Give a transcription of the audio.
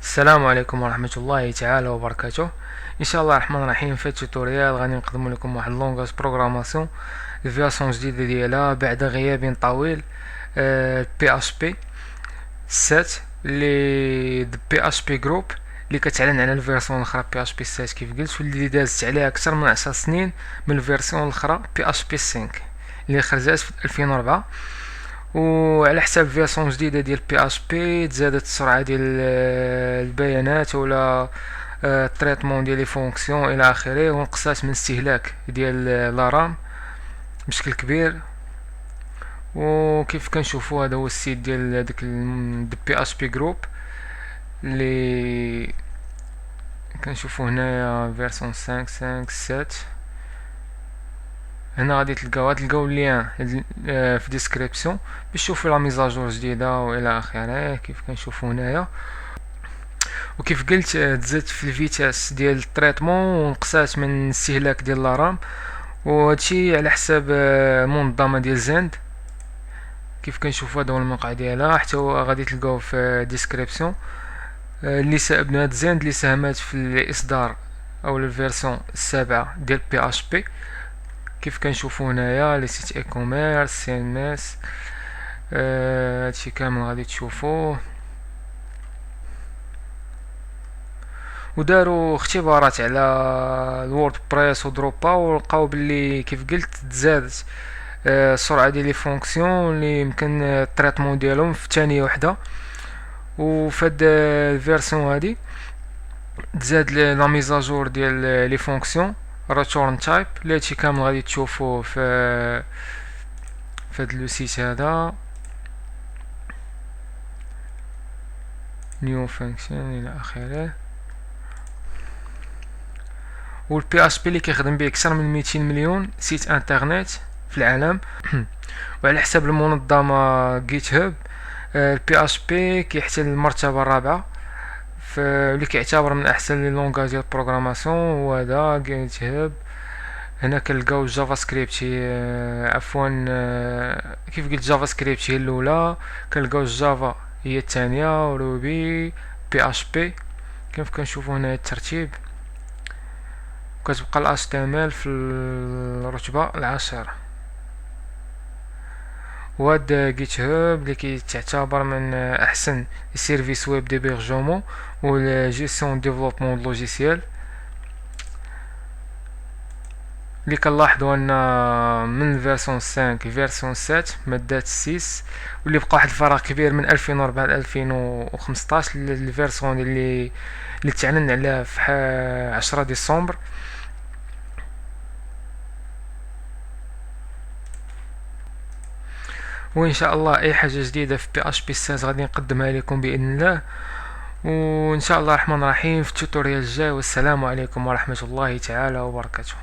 السلام عليكم ورحمة الله تعالى وبركاته. ان شاء الله الرحمن الرحيم. في التوتوريال غادي نقدم لكم واحد لونغاج بروغراماسيون الفيرسون جديدة ديالها بعد غياب طويل. بي اش بي 7 اللي بي اش بي جروب اللي كتعلن على الفيرسون الاخرى بي اش بي 7 كيف قلت، واللي دازت عليها اكثر من 10 سنين من الفيرسون الاخرى بي اش بي 5 اللي خرجت في 2004. وعلى حساب فيرسون جديده ديال بي اش بي تزادت السرعه ديال البيانات ولا التريتمون ديال لي فونكسيون الى اخره، ونقصات من استهلاك ديال لا رام بشكل كبير. وكيف كنشوفوا هذا هو السيت ديال داك بي اش بي جروب اللي كنشوفوا هنايا فيرسون 5.5.7. هنا غادي تلقاو اللين في ديسكريبسيون باش تشوفوا لا ميزاجور جديده والى اخره كيف كنشوفوا هنايا. وكيف قلت تزادت في الفيتاس ديال التريتمون ونقصات من الاستهلاك ديال لا رام، وهادشي على حساب المنظمه ديال زند. كيف كنشوفوا هذا هو الموقع ديالها، حتى هو غادي تلقاوه في ديسكريبسيون. اللي بنات زند اللي ساهمات في الاصدار او الفيرسون 7 ديال بي اش بي. كيف كنشوفوا هنايا لي سيت اي كوميرس سي ام اس، هادشي كامل غادي تشوفوه. وداروا اختبارات على الوورد بريس ودروبا، ولقاو باللي كيف قلت تزادت السرعه ديال لي فونكسيون اللي يمكن التريتمون ديالهم في ثانيه وحده. وفهاد الفيرسون هادي تزاد لا ميزاجور ديال لي فونكسيون ريتورن تايب، اللي هادشي كامل غادي تشوفوه في هاد لو سيت هذا نيو فانكشن الى اخره. والبي اش بي اللي كيخدم به اكثر من 200 مليون سيت انترنت في العالم. وعلى حساب المنظمه جيت هاب، البي اش بي كيحتل المرتبه الرابعه اللي كيعتبر من احسن لي لونغاج ديال البروغراماسيون. وهذا جيت هاب. هنا كنلقاو جافا سكريبت عفوا، كيف قلت جافا سكريبت هي الاولى، كنلقاو جافا هي الثانيه، وروبي بي اش بي كيف كنشوفوا هنا الترتيب. وكتبقى ال HTML في الرتبة العاشرة. وهاد جيت هاب اللي كيتعتبر من احسن السيرفيس ويب ديبيرجمون و جيستيون ديفلوبمون لوجيسيال، اللي كنلاحظوا ان من فيرسون 5 فيرسون 7 مادات 6، واللي بقى واحد الفراغ كبير من 2004 ل 2015 الفيرسون اللي تعلن عليها في 10 ديسمبر. وان شاء الله اي حاجه جديده في بي اش بي 6 غادي نقدمها لكم باذن الله. وان شاء الله الرحمن الرحيم في التوتوريال الجاي. والسلام عليكم ورحمه الله تعالى وبركاته.